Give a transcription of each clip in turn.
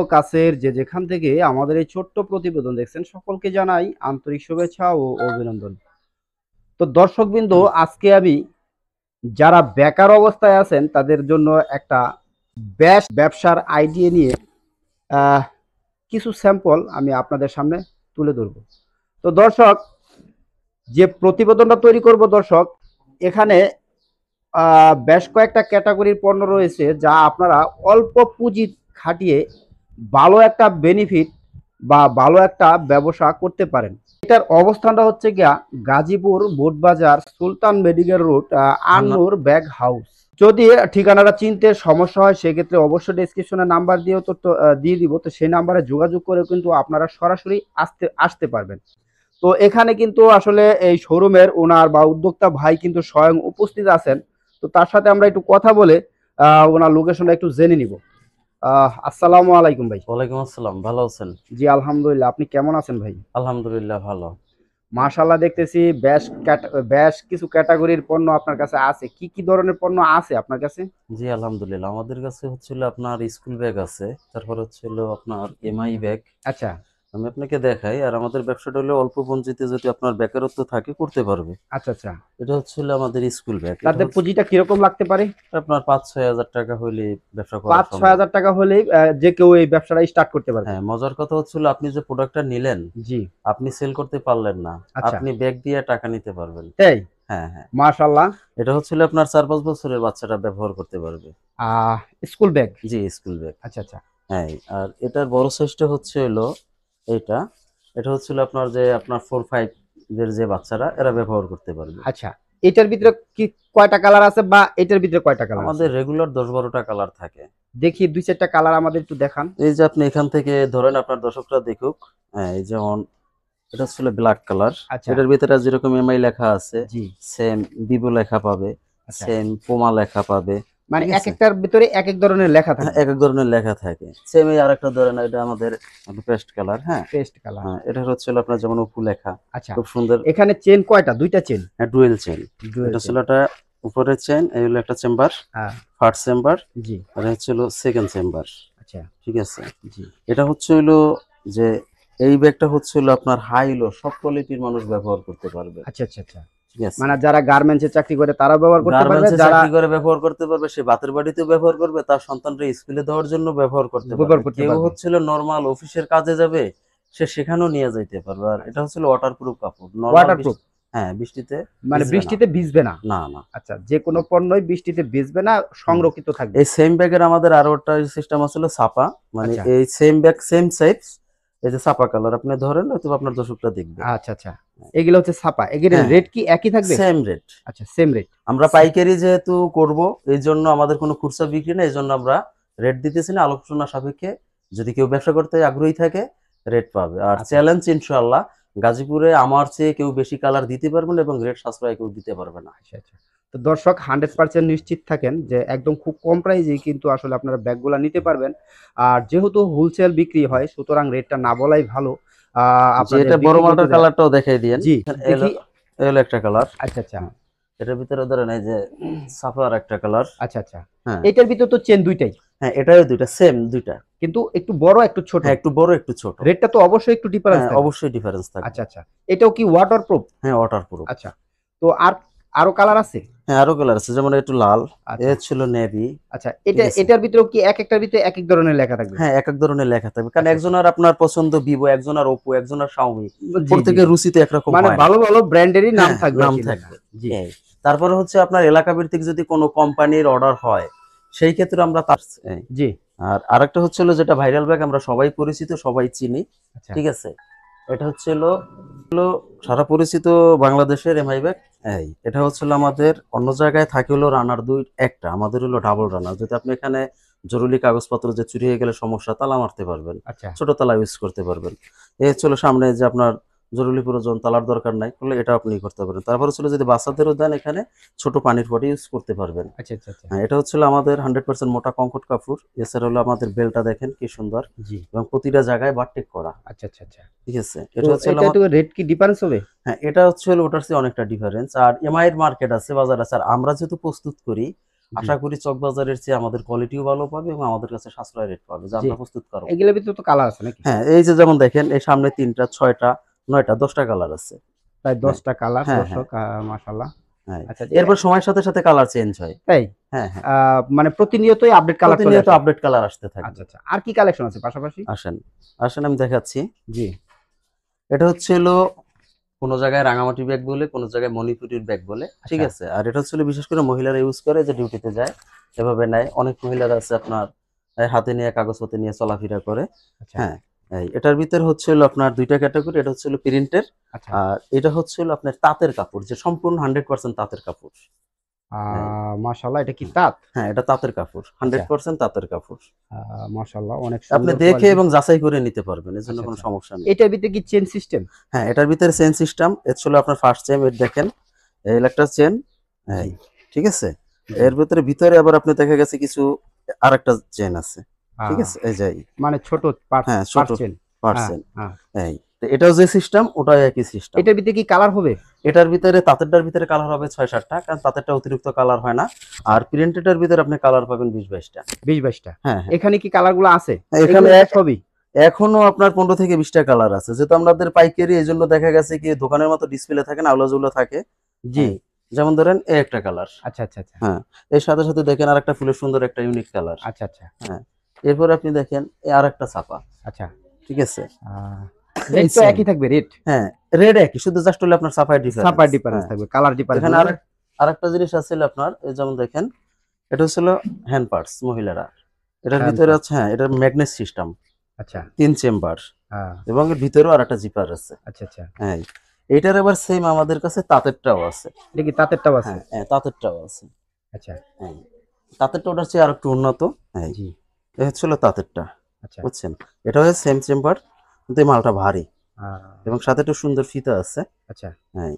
কাছের যে যেখান থেকে আমাদের এই ছোট্ট প্রতিবেদন দেখছেন সকলকে জানাই আন্তরিক শুভেচ্ছা ও অভিনন্দন। তো দর্শকবৃন্দ, আজকে আমি যারা বেকার অবস্থায় আছেন তাদের জন্য একটা ব্যবসার আইডিয়া নিয়ে আহ, কিছু স্যাম্পল আমি আপনাদের সামনে তুলে ধরব। তো দর্শক, যে প্রতিবেদনটা তৈরি করব দর্শক, এখানে বেশ কয়েকটা ক্যাটাগরির পণ্য রয়েছে যা আপনারা অল্প পুঁজি খাটিয়ে ভালো একটা বেনিফিট বা ভালো একটা ব্যবসা করতে পারেন। এটার অবস্থানটা হচ্ছে গিয়া গাজীপুর বোটবাজার সুলতান মেডিকেল রোড, আন্নুর ব্যাগ হাউস। যদি ঠিকানাটা চিনতে সমস্যা হয় সেক্ষেত্রে অবশ্যই ডেসক্রিপশনে নাম্বার দিয়েও তো দিয়ে দিব, তো সেই নাম্বারে যোগাযোগ করে কিন্তু আপনারা সরাসরি আসতে পারবেন। তো এখানে কিন্তু আসলে এই শোরুমের ওনার বা উদ্যোক্তা ভাই কিন্তু স্বয়ং উপস্থিত আছেন। তো তার সাথে আমরা একটু কথা বলে ওনার লোকেশনটা একটু জেনে নিব। আসসালামু আলাইকুম ভাই। ওয়ালাইকুম আসসালাম, ভালো আছেন? জি আলহামদুলিল্লাহ, আপনি কেমন আছেন ভাই? আলহামদুলিল্লাহ ভালো। মাশাআল্লাহ, দেখতেছি বেশ কিছু ক্যাটাগরির পণ্য আপনার কাছে আছে। কি কি ধরনের পণ্য আছে আপনার কাছে? জি আলহামদুলিল্লাহ, আমাদের কাছে হচ্ছিল আপনার স্কুল ব্যাগ আছে, তারপর হচ্ছিল আপনার এমআই ব্যাগ। আচ্ছা আমি আপনাকে দেখাই। আর আমাদের ব্যবসাটা হলো অল্প পুঁজিতে যদি আপনার বেকারত্ব থাকে করতে পারবে। আচ্ছা আচ্ছা। এটা হচ্ছিল আমাদের স্কুল ব্যাগ। এটা তাতে হচ্ছে পুঁজিটা কিরকম লাগতে পারে? আপনার 5-6 হাজার টাকা হইলে ব্যবসা করা পাঁচ ছয় সম্ভব। হাজার টাকা হলেই যে কেউ এই ব্যবসাটা স্টার্ট করতে পারবে? হ্যাঁ, মজার কথা হচ্ছিল আপনি যে প্রোডাক্টটা নিলেন, জি। আপনি সেল করতে পারলেন না, আচ্ছা, আপনি ব্যাগ দিয়ে টাকা নিতে পারবেন। তাই? হ্যাঁ হ্যাঁ, মাশাআল্লাহ। এটা হচ্ছিল আপনার 4-5 বছরের বাচ্চাটা ব্যবহার করতে পারবে। আহ স্কুল ব্যাগ। জি, স্কুল ব্যাগ। আচ্ছা আচ্ছা। হ্যাঁ, আর এটার বড় সাইজটা হচ্ছে হলো এটা। এটা হচ্ছিল আপনার যে আপনার 4-5 এর যে বাচ্চারা এরা ব্যবহার করতে পারবে। আচ্ছা, এটার ভিতরে কি কয়টা কালার আছে বা এটার ভিতরে কয়টা কালার আছে? আমাদের রেগুলার 10-12টা কালার থাকে। দেখি দুই চারটা কালার আমাদের একটু দেখান। এই যে আপনি এখান থেকে ধরেন আপনার দর্শকরা দেখুক। হ্যাঁ, এই যেমন এটা হচ্ছিল ব্ল্যাক কালার। আচ্ছা। এটার ভিতরে যেরকম এমআই লেখা আছে, জি। সেম ভিভো লেখা পাবে, আচ্ছা, সেম পোমা লেখা পাবে। মানে ঠিক এক আছে? একটার ভিতরে এক এক ধরনের লেখা হ্যাঁ, থাকবে। এক এক ধরনের লেখা থাকে। সেম এই আরেকটা ধরেন, এটা আমাদের পেস্ট কালার। হ্যাঁ পেস্ট কালার। হ্যাঁ, এটা হচ্ছিল আপনার যেমন উপু লেখা, আচ্ছা, খুব সুন্দর। এখানে চেন কয়টা? দুইটা চেন? হ্যাঁ, ডুয়েল চেইন। ডুয়াল এটা ছিল চেন। একটা উপরের চেইন, এই হলো একটা চেম্বার, হ্যাঁ। ফার্স্ট চেম্বার, জি। আর এই হচ্ছে হলো সেকেন্ড চেম্বার। আচ্ছা। ঠিক আছে? জি। এটা হচ্ছে হলো যে এই ব্যাগটা হচ্ছে হলো আপনার হাই লো সব কোয়ালিটির মানুষ ব্যবহার করতে পারবে। আচ্ছা আচ্ছা আচ্ছা। ঠিক আছে? মানে যারা গার্মেন্টসে চাকরি করে তারা ব্যবহার করতে পারবে, গার্মেন্টসে যারা চাকরি করে ব্যবহার করতে পারবে, সে বাতের বাড়িতেও ব্যবহার করবে, তার সন্তানরা স্কুলে দেওয়ার জন্য ব্যবহার করতে ব্যবহার পারবে। করতে কেউ পারবে। হচ্ছিল নরমাল অফিসের কাজে যাবে, সে সেখানেও নিয়ে যাইতে পারবে। আর এটা হচ্ছিল ওয়াটারপ্রুফ কাপড়, নরমাল ওয়াটারপ্রুফ, হ্যাঁ, বৃষ্টিতে মানে ভিজবে না। বৃষ্টিতে ভিজবে না। না না। আচ্ছা, যে কোনো পণ্যই বৃষ্টিতে ভিজবে না, হুম। সংরক্ষিত থাকবে। এই সেম ব্যাগের আমাদের আরো একটা সিস্টেম আছে হলো ছাপা, মানে আচ্ছা এই সেম ব্যাগ সেম সাইজ, এই যে ছাপা কালার আপনি ধরেন হয়তো আপনার দর্শকরা দেখবে। আচ্ছা আচ্ছা। এগুলো হচ্ছে ছাপা, এগুলোর হ্যাঁ, রেট কি একই থাকবে? Same rate. আচ্ছা, সেম রেট। আমরা পাইকারি যেহেতু করব, এই জন্য আমাদের কোনো খুচরা বিক্রি নেই, এই জন্য আমরা রেট দিতেছি না, আলোচনা সাপেক্ষে যদি কেউ ব্যবসা করতে আগ্রহী থাকে রেট পাবে। আর আচ্ছা চ্যালেঞ্জ ইনশাআল্লাহ, গাজীপুরে আমার চেয়ে কেউ বেশি কালার দিতে পারবে না এবং রেট সাশ্রয় কেউ দিতে পারবে না। আচ্ছা আচ্ছা। তো দর্শক 100% নিশ্চিত থাকেন যে একদম খুব কম প্রাইসেই কিন্তু আসলে আপনারা ব্যাগগুলা নিতে পারবেন। আর যেহেতু হোলসেল বিক্রি হয় সুতরাং রেটটা না বলাই ভালো। যে আপনাদের এটা বড় বিক্রি করতে মালটার কালারটাও দেখাই দিয়েন। জি, এলো দেখি। এলো একটা কালার। আচ্ছা আচ্ছা। এটার ভিতরে ধরেন এই যে সাফার একটা কালার। আচ্ছা আচ্ছা। হ্যাঁ এটার ভিতর তো চেন দুইটাই, হ্যাঁ, এটাও দুইটা সেম দুইটা। কিন্তু একটু বড় একটু ছোট। হ্যাঁ, একটু বড় একটু ছোট। রেটটা তো অবশ্যই একটু ডিফারেন্স হ্যাঁ, থাকবে। অবশ্যই ডিফারেন্স থাকবে। আচ্ছা আচ্ছা। এটাও কি ওয়াটারপ্রুফ? হ্যাঁ, ওয়াটারপ্রুফ। আচ্ছা। তো আরো কালার আছে? হ্যাঁ, আরো কালার আছে, যেমন একটু লাল, এ আচ্ছা ছিল নেভি। আচ্ছা। ঠিক আছে? এটার ভিতরেও কি এক একটার ভিতরে এক এক ধরনের লেখা থাকবে? হ্যাঁ, এক এক ধরনের লেখা থাকবে, কারণ আচ্ছা আচ্ছা। একজনের আপনার পছন্দ ভিভো, একজনের ওপো, একজনের শাওমি, জি জি প্রত্যেকের জি। রুচি তো একরকম মানে হয় না। ভালো ভালো ব্র্যান্ডেরই নাম হ্যাঁ, থাকবে নাম আর কি লেখা। থাকবে। জি। এই তারপরে হচ্ছে আপনার এলাকা ভিত্তিক যদি কোনো কোম্পানির অর্ডার হয়, সেই ক্ষেত্রে আমরা তার জি। আর আরেকটা হচ্ছে হলো যেটা ভাইরাল ব্যাগ, আমরা সবাই পরিচিত, সবাই চিনি। আচ্ছা ঠিক আছে? এটা হচ্ছে হলো সারা পরিচিত বাংলাদেশের এমআই ব্যাগ। এই এটা হচ্ছে হলো আমাদের অন্য জায়গায় থাকে হলো রানার দুই একটা, আমাদের হলো ডাবল রানার। যদি আপনি এখানে জরুরি কাগজপত্র যে চুরি হয়ে গেলে সমস্যা, তালা মারতে পারবেন, আচ্ছা ছোট তালা ইউজ করতে পারবেন। এই হচ্ছে হলো সামনে যে আপনার জরুরি প্রয়োজন, তালার দরকার নাই করলে এটা আপনি করতে পারবেন। তারপর হচ্ছে হলো যদি বাচ্চাদেরও দেন, এখানে ছোট পানির পটে ইউজ করতে পারবেন। আচ্ছা আচ্ছা আচ্ছা। হ্যাঁ, এটা হচ্ছে হলো আমাদের 100% মোটা কঙ্কট কাপড়। এছাড়া হলো আমাদের বেলটা দেখেন কি সুন্দর, জি। এবং প্রতিটা জায়গায় বাটিক করা। আচ্ছা আচ্ছা আচ্ছা। ঠিক আছে? তো এটা হচ্ছে হলো এটা তো রেট কি ডিফারেন্স হবে? হ্যাঁ, এটা হচ্ছে হলো ওটার চেয়ে অনেকটা ডিফারেন্স। আর এমআই এর মার্কেট আছে, বাজার আছে, আর আমরা যেহেতু প্রস্তুত করি আশা করি চকবাজারের চেয়ে আমাদের কোয়ালিটিও ভালো পাবে এবং আমাদের কাছে সাশ্রয় রেট পাবে যা জি। আমরা প্রস্তুত করবো। এগুলোর ভিতরে তো কালার আছে নাকি? হ্যাঁ, এই যে যেমন দেখেন এই সামনে 3টা 6টা 9টা 10টা কালার আছে। প্রায় হ্যাঁ 10টা কালার হ্যাঁ দর্শক, মাশাআল্লাহ। হ্যাঁ। আচ্ছা, এরপর সময়ের সাথে সাথে কালার চেঞ্জ হয়। তাই? হ্যাঁ হ্যাঁ, মানে প্রতিনিয়তই আপডেট কালার চলে প্রতিনিয়ত আসে? আপডেট কালার আসতে আচ্ছা, থাকবে। আচ্ছা। আর কি কালেকশন আছে পাশাপাশি? আসেন আসেন আমি দেখাচ্ছি। জি। এটা হচ্ছে হলো কোন জায়গায় রাঙামাটি ব্যাগ বলে, কোন জায়গায় মণিপুরের ব্যাগ বলে, ঠিক আচ্ছা, আছে। আর এটা হচ্ছে হলো বিশেষ করে মহিলারা ইউজ করে, যে ডিউটিতে যায় এভাবে নেয়। অনেক মহিলারা আছে আপনার হাতে নিয়ে কাগজপত্র নিয়ে চলাফেরা করে। আচ্ছা, হ্যাঁ, এটার ভিতরে হচ্ছে হলো আপনার দুইটা ক্যাটাগরি। এটা হচ্ছে হলো প্রিন্টের, আচ্ছা। আর এটা হচ্ছে হলো আপনার তাঁতের কাপড়, যে সম্পূর্ণ 100% তাঁতের কাপড়। হ্যাঁ মাশাআল্লাহ, এটা কি তাঁত? হ্যাঁ, এটা তাঁতের কাপড়, আচ্ছা। 100% তাঁতের কাপড়। মাশাআল্লাহ, অনেক আপনি সুন্দর দেখে কোয়ালিটি। এবং যাচাই করে নিতে পারবেন, এর জন্য আচ্ছা, কোনো আচ্ছা। সমস্যা নেই। এটার ভিতরে কি চেন সিস্টেম? হ্যাঁ, এটার ভিতরে চেন সিস্টেম। এর ছিল আপনার ফার্স্ট চেন, এর দেখেন এই একটা চেন, জি, এই ঠিক আছে। জি। এর ভিতরে আবার আপনি দেখা গেছে কিছু আরেকটা চেন আছে, আ ঠিক আছে। এই যে মানে ছোট পার্স, হ্যাঁ, ছোট পার্স চেন। হ্যাঁ, পার্সেন্ট। হ্যাঁ। এই তো এটাও যে সিস্টেম, ওটাও একই সিস্টেম। এটার ভিতরে কি কালার হবে? এটার ভিতরে তাঁতেরটার ভিতরে কালার হবে 6-7টা, কারণ তাঁতেরটা অতিরিক্ত কালার হয় না। আর প্রিন্টেডের ভিতরে আপনি কালার পাবেন 20-22টা। 20-22টা। হ্যাঁ হ্যাঁ, এখানে কি কালারগুলো আছে? এখানে এগুলো সবই? এখনো আপনার 15 থেকে 20টা কালার আছে, যেহেতু আমাদের পাইকারি, এই জন্য দেখা গেছে কি দোকানের মতো ডিসপ্লে থাকে না, আউলাজুলা থাকে। জি। হ্যাঁ, যেমন ধরেন এই একটা কালার। আচ্ছা, আচ্ছা, আচ্ছা। হ্যাঁ, এর সাথে সাথে দেখেন আরেকটা ফুলের সুন্দর একটা ইউনিক কালার। আচ্ছা, আচ্ছা, হ্যাঁ, এরপর আপনি দেখেন এই আরেকটা ছাপা, আচ্ছা। ঠিক আছে। আ রেট তো same। একই থাকবে রেট? হ্যাঁ, রেড একই, শুধু জাস্ট হলো আপনার ছাপায় ডিফারেন্স। ছাপার ডিফারেন্স হ্যাঁ, থাকবে, কালার ডিফারেন্স এখানে হবে। আরেকটা জিনিস আছে আপনার, এই যেমন দেখেন এটা হচ্ছিল হ্যান্ড পার্টস মহিলারা। এটার হ্যান্ড ভিতরে পার্স। আছে, হ্যাঁ, এটার ম্যাগনেট সিস্টেম, আচ্ছা। 3 চেম্বার, হ্যাঁ, এবং এর ভিতরেও আরেকটা জিপার আছে। আচ্ছা, আচ্ছা। হ্যাঁ, এটার আবার সেম আমাদের কাছে তাঁতেরটাও আছে। এটা কি তাঁতেরটাও আছে? হ্যাঁ হ্যাঁ, তাঁতেরটাও আছে। আচ্ছা। হ্যাঁ, তাঁতেরটা ওটার চেয়ে আরেকটু উন্নত। হ্যাঁ, জি। এই হচ্ছিল তাঁতেরটা, আচ্ছা। বুঝছেন। এটা হচ্ছে সেম চেম্বার, কিন্তু এই মালটা ভারী আ এবং সাথে একটু সুন্দর ফিতা আছে। আচ্ছা। হ্যাঁ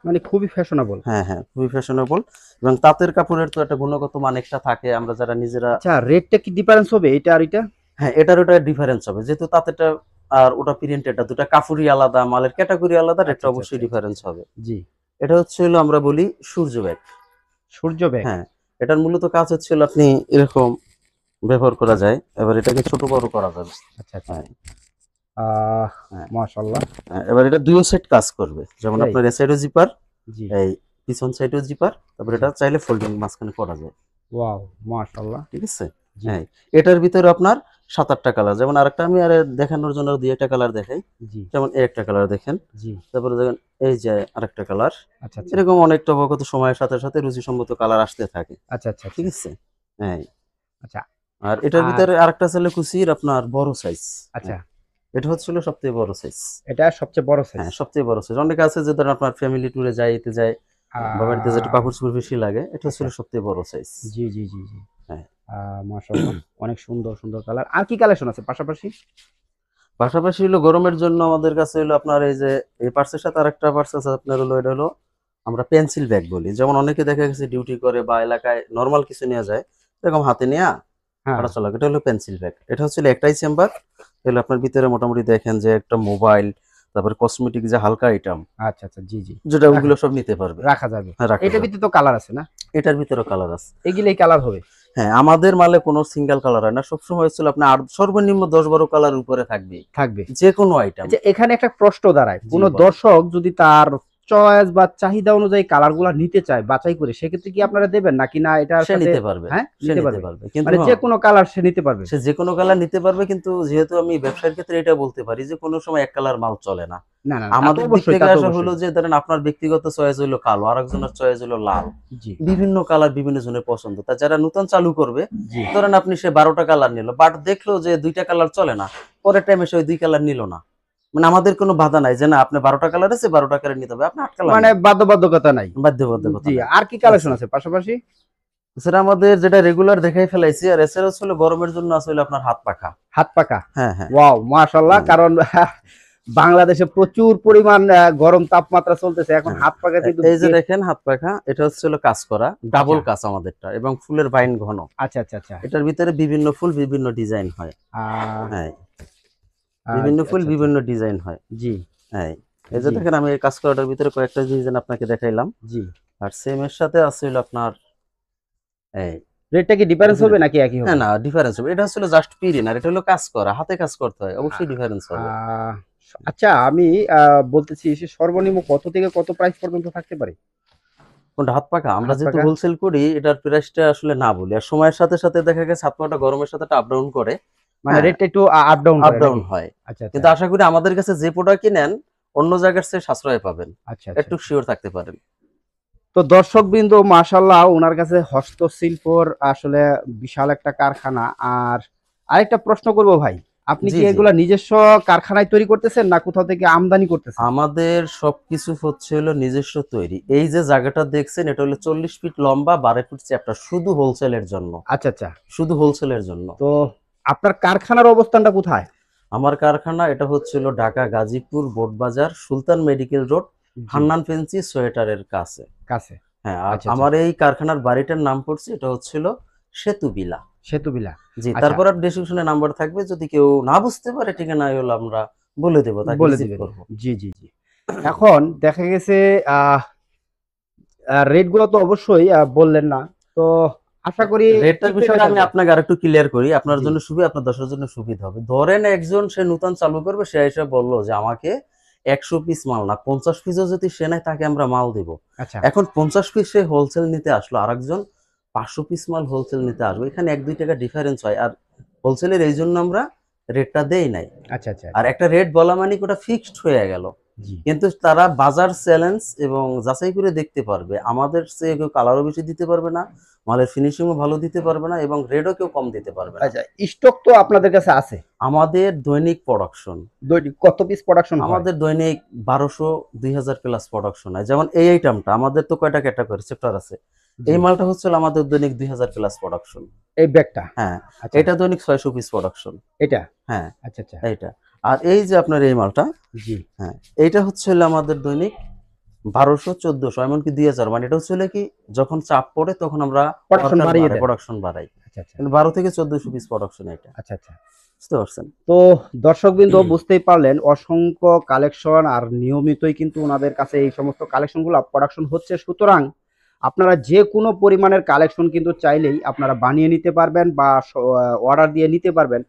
মানে খুবই ফ্যাশনেবল। হ্যাঁ হ্যাঁ, খুবই ফ্যাশনেবল। এবং তাঁতের কাপড়ের তো একটা গুণগত মান একটা থাকে, আমরা যারা নিজেরা। আচ্ছা, রেটটা কি ডিফারেন্স হবে এটা আর এটা? হ্যাঁ, এটার ওটা ডিফারেন্স হবে, যেহেতু তাঁতেরটা আর ওটা প্রিন্টেডটা, দুটা কাপড়ই আলাদা, মালের ক্যাটাগরি আলাদা, আচ্ছা, রেটটা আচ্ছা, অবশ্যই আচ্ছা, ডিফারেন্স হবে। জি। এটা হচ্ছে হলো আমরা বলি সূর্য ব্যাগ। সূর্য ব্যাগ। হ্যাঁ, এটার মূলত কাজ হচ্ছে হলো আপনি এরকম ব্যবহার করা যায়, এবার এটাকে ছোট বড় করা যাবে। আচ্ছা, আচ্ছা। হ্যাঁ হ্যাঁ মাশাআল্লাহ। হ্যাঁ, এবার এটা দুই সাইড কাজ করবে, যেমন তাই? আপনার এ সাইডও জিপার, জি, এই পিছন সাইডও জিপার, তারপর জি। এটা চাইলে ফোল্ডিং মাঝখানে করা যায়, ওয়াও! মাশাআল্লাহ। ঠিক আছে। জি, হ্যাঁ, এটার ভিতরে আপনার 7-8টা কালার, যেমন আরেকটা আমি আর দেখানোর জন্য দুই একটা কালার দেখাই। জি, যেমন এই একটা কালার দেখেন, জি। তারপরে দেখেন এই যে আরেকটা কালার। আচ্ছা, আচ্ছা। এরকম অনেকটা অবগত সময়ের সাথে সাথে রুচিসম্মত কালার আসতে থাকে, আচ্ছা, আচ্ছা, ঠিক আচ্ছা। আছে। হ্যাঁ, আচ্ছা, আর এটার আর ভিতরে আরেকটা ছেলে কুচির আপনার বড় সাইজ। আচ্ছা, এটা হচ্ছিল সবথেকে বড় সাইজ। এটা সবচেয়ে বড় সাইজ। হ্যাঁ, সবচেয়ে বড় সাইজ। অনেকে আছে যে ধরেন আপনার ফ্যামিলি ট্যুরে যায়, এতে যায়, আ বা বাড়িতে যে একটু কাপড়-চোপড় বেশি লাগে, এটা আচ্ছা। হচ্ছিল সবথেকে বড় সাইজ। জি, জি, জি, জি। হ্যাঁ। মাশাআল্লাহ। অনেক সুন্দর, সুন্দর কালার। আর কি কালেকশন আছে পাশাপাশি? পাশাপাশি হলো গরমের জন্য আমাদের কাছে হলো আপনার এই যে এই পার্সের সাথে আরেকটা পার্স আছে আপনার, হলো এটা হলো আমরা পেন্সিল ব্যাগ বলি। যেমন অনেকে দেখা গেছে ডিউটি করে বা এলাকায় নরমাল কিছু নিয়ে যায়, এরকম হাতে নিয়ে হ্যাঁ। হাঁটাচলা করে। এটা হলো পেন্সিল ব্যাগ। এটা হচ্ছে একটাই চেম্বার। এগুলো আপনার ভিতরে মোটামুটি দেখেন যে একটা মোবাইল, তারপরে কসমেটিক যে হালকা আইটেম, আচ্ছা, আচ্ছা। জি, জি। যেটা রাখা ওগুলো সব নিতে পারবে। রাখা যাবে। হ্যাঁ, রাখা এটার যাবে। ভিতরে তো কালার আছে না? এটার ভিতরেও কালার আছে। এগুলাই কালার হবে? হ্যাঁ, আমাদের মালে কোনো সিঙ্গেল কালার হয় না। সবসময় হচ্ছিল আপনার সর্বনিম্ন 10-12 কালার উপরে থাকবে, থাকবে। যে কোনো আইটেম। আচ্ছা, এখানে একটা প্রশ্ন দাঁড়ায়। জি, কোন বলেন। দর্শক যদি তার চয়েস বা চাহিদা অনুযায়ী কালারগুলা নিতে চায় বাছাই করে, সেক্ষেত্রে কি আপনারা দেবেন নাকি না এটার সে সাথে? নিতে পারবে। হ্যাঁ, সে নিতে নিতে পারবে। পারবে। কিন্তু মানে যে কোনো কালার সে নিতে পারবে? সে যেকোনো কালার নিতে পারবে, কিন্তু যেহেতু আমি ব্যবসার ক্ষেত্রে এটা বলতে পারি যে কোনো সময় এক কালার মাল চলে না। না, না, তা তো আমাদের দিক অবশ্যই, থেকে তা তো আসা হলো অবশ্যই। যে ধরেন আপনার ব্যক্তিগত চয়েস হলো কালো, আরেকজনের চয়েস হলো লাল। জি, বিভিন্ন কালার বিভিন্ন জনের পছন্দ। তা যারা নতুন চালু করবে, জি। ধরেন আপনি সে 12টা কালার নিল, বাট দেখলো যে 2টা কালার চলে না, পরের টাইমে সে ওই 2 কালার নিল না। মানে আমাদের কোনো বাধা নাই যে না আপনি 12টা কালার আছে, 12টা কালার নিতে হবে, আপনি 8 কালার মানে বাধ্যবাধকতা নাই। বাধ্যবাধকতা জি, নাই। আর কি কালেকশন আছে পাশাপাশি? এছাড়া আমাদের যেটা রেগুলার দেখাই ফেলাইছি, আর এছাড়া হচ্ছে গরমের জন্য আসলে আপনার হাত পাখা। হাত পাকা? হ্যাঁ হ্যাঁ। ওয়াও! মাশাআল্লাহ। হুম। কারণ বাংলাদেশে প্রচুর পরিমাণ গরম তাপমাত্রা চলতেছে। এখন হ্যাঁ। হাত পাকা কিন্তু এই যে দেখেন হাত পাখা, এটা হচ্ছে হলো কাজ করা, ডাবল আচ্ছা। কাজ আমাদেরটা, এবং ফুলের বাইন ঘন। আচ্ছা, আচ্ছা, আচ্ছা। এটার ভিতরে বিভিন্ন ফুল বিভিন্ন ডিজাইন হয়। আ হ্যাঁ, আ বিভিন্ন আচ্ছা, ফুল আচ্ছা। বিভিন্ন ডিজাইন হয়। জি, হ্যাঁ, এই যে জি, দেখেন আমি এই কাজ করাটার ভিতরে কয়েকটা ডিজাইন আপনাকে দেখাইলাম। জি। আর সেম এর সাথে আছে হলো আপনার এই রেটটা কি ডিফারেন্স হবে নাকি একই না হবে? না ডিফারেন্স হবে, এটা হচ্ছে জাস্ট পিরিন আর এটা হলো কাজ করা, হাতে কাজ করতে হয়, অবশ্যই ডিফারেন্স হবে। আহ, আচ্ছা, আমি বলতেছি সে সর্বনিম্ন কত থেকে কত প্রাইস পর্যন্ত থাকতে পারে? কোনটা হাত পাকা? আমরা হাত যেহেতু পাকা হোলসেল করি এটার প্রাইসটা আসলে না বলি, আর সময়ের সাথে সাথে দেখা গেছে হাত পাকাটা গরমের সাথে আপ ডাউন করে। মানে হ্যাঁ, রেটটা একটু আপ ডাউন আপ করে ডাউন নাকি? হয়, আচ্ছা আচ্ছা কিন্তু আশা করি আমাদের কাছে যে প্রোডাক্ট কিনেন অন্য জায়গার চেয়ে সাশ্রয় পাবেন, আচ্ছা আচ্ছা। একটু শিওর থাকতে পারেন। তো দর্শকবৃন্দ, মাশাল্লাহ, ওনার কাছে হস্তশিল্পর আসলে বিশাল একটা কারখানা। আর আরেকটা প্রশ্ন করব ভাই, আপনি জি কি জি, এগুলা নিজস্ব কারখানায় তৈরি করতেছেন না কোথাও থেকে আমদানি করতেছেন? আমাদের সবকিছু হচ্ছে হলো নিজস্ব তৈরি। এই যে জায়গাটা দেখছেন এটা হলো 40 ফিট লম্বা, 12 ফিট চ্যাপ্টার, শুধু হোলসেলের জন্য, আচ্ছা আচ্ছা। শুধু হোলসেলের জন্য। তো আপনার কারখানার অবস্থানটা কোথায়? আমার কারখানা এটা হচ্ছিল ঢাকা গাজীপুর বোটবাজার সুলতান মেডিকেল রোড, জি, হান্নান ফেন্সি সোয়েটারের কাছে। কাছে। হ্যাঁ, আর আচ্ছা আচ্ছা। আমার এই কারখানার বাড়িটার নাম পড়ছে, এটা হচ্ছিল সেতুবিলা। সেতুবিলা। জি, আচ্ছা, তারপর আর ডেসক্রিপশনে নাম্বার থাকবে, যদি কেউ না বুঝতে পারে ঠিকানা হলো আমরা বলে দেবো, তাকে বলে রিসিভ দিবেন। করবো। জি জি জি। এখন দেখা গেছে আহ রেট গুলো তো অবশ্যই বললেন না। তো আশা করি রেটটার ঠিক রেটে বিষয়টা আমি থাকবে। আপনাকে আরেকটু ক্লিয়ার করি, আপনার জি। জন্য সুবিধা, আপনার দর্শকের জন্য সুবিধা হবে। ধরেন একজন সে নতুন চালু করবে, সে এসে বললো যে আমাকে 100 পিস মাল না 50 পিসও যদি সে নেয় তাকে আমরা মাল দিব। আচ্ছা এখন 50 পিস সে হোলসেল নিতে আসলো, আরেকজন 500 পিস মাল হোলসেল নিতে আসবে, এখানে 1-2 টাকা ডিফারেন্স হয়। আর হোলসেলের এই জন্য আমরা রেটটা দেই নাই। আচ্ছা আচ্ছা আর আচ্ছা। একটা রেট বলা মানে ওটা ফিক্সড হয়ে গেল, জি কিন্তু তারা বাজার চ্যালেঞ্জ এবং যাচাই করে দেখতে পারবে, আমাদের চেয়ে কেউ কালারও বেশি দিতে পারবে না, মালের ফিনিশিংও ভালো দিতে পারবে না, এবং রেটও কেউ কম দিতে পারবে না। আচ্ছা। স্টক তো আপনাদের কাছে আছে? আমাদের দৈনিক প্রোডাকশন, দৈনিক কত পিস প্রোডাকশন হয়? আমাদের দৈনিক 1200-2000 প্লাস প্রোডাকশন হয়। যেমন এই আইটেমটা আমাদের তো কয়টা ক্যাটাগরি চ্যাপ্টার আছে, জি। এই মালটা হচ্ছে আমাদের দৈনিক 2000 প্লাস প্রোডাকশন। এই ব্যাগটা? হ্যাঁ, আচ্ছা। এটা দৈনিক 600 পিস প্রোডাকশন। এটা? হ্যাঁ, আচ্ছা আচ্ছা। এইটা। আর এই যে আপনার এই মালটা, জি। হ্যাঁ, এইটা হচ্ছে হলো আমাদের দৈনিক 1200-1400, এমনকি 2000। মানে এটা হচ্ছে হলো কি, যখন চাপ পড়ে তখন আমরা প্রোডাকশন ওয়ার্কার বাড়িয়ে বাড়াই, দেন? প্রোডাকশন বাড়াই। আচ্ছা আচ্ছা। কিন্তু 1200-1400 পিস প্রোডাকশন এটা, আচ্ছা আচ্ছা। বুঝতে পারছেন? তো দর্শকবৃন্দ, বুঝতেই পারলেন, অসংখ্য কালেকশন আর নিয়মিতই কিন্তু ওনাদের কাছে এই সমস্ত কালেকশনগুলো প্রোডাকশন হচ্ছে। সুতরাং আপনারা যে কোনো পরিমাণের কালেকশন কিন্তু চাইলেই আপনারা বানিয়ে নিতে পারবেন বা অর্ডার দিয়ে নিতে পারবেন।